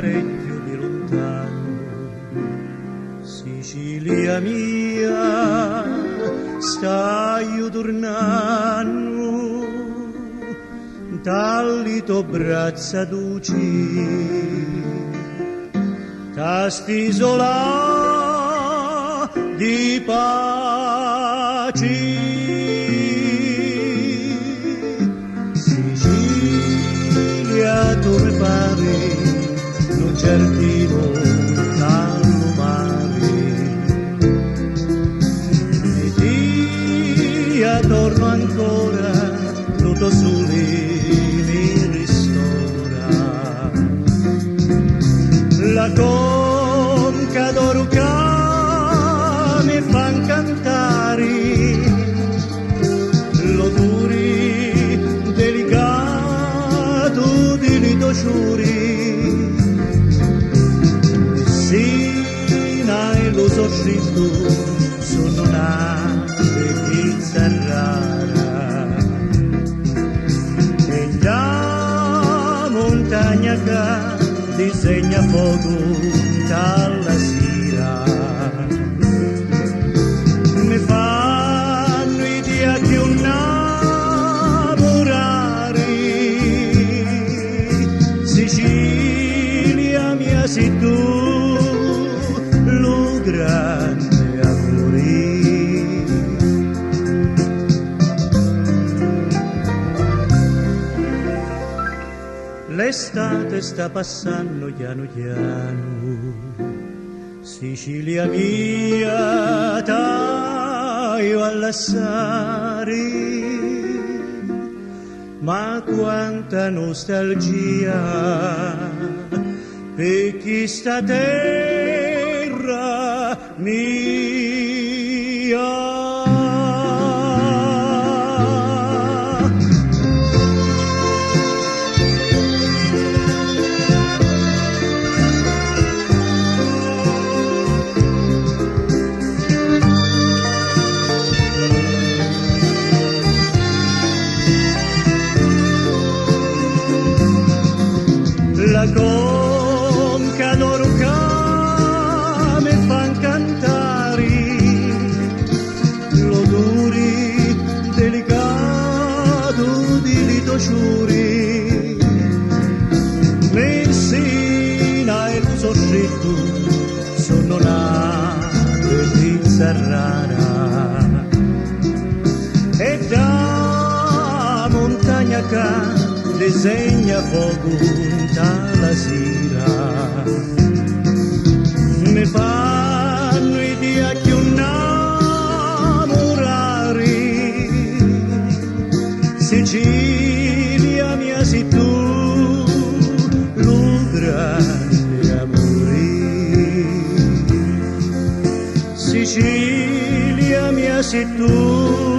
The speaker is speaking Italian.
parecchio di lontano. Sicilia mia, stai tornando, dalle tue braccia dolci, tasti isola di pace. Sicilia, tu mi pare, un giardino dallo mare, e dia torno ancora, tutto sole mi ristora. La conca d'oro che mi fa cantare, l'odore delicato di litociuri, sina e lo so scritto sono una pizza rara, e da montagna che disegna fuoco dalla sera, mi fanno idea che un innamorare. Sicilia mia sei tu, lo grande amore. L'estate sta passando piano piano, Sicilia mia, taglio a lasciare, ma quanta nostalgia per chi sta terra mia. La conca d'oro che mi fa cantare, l'odore delicato di litociuri, Messina e l'uso scritto sono una pizza rara, e da montagna che disegna fuoco dalla sera, mi fanno idea che un innamorare. Sicilia mia sei tu, lo grande amore. Sicilia mia sei tu,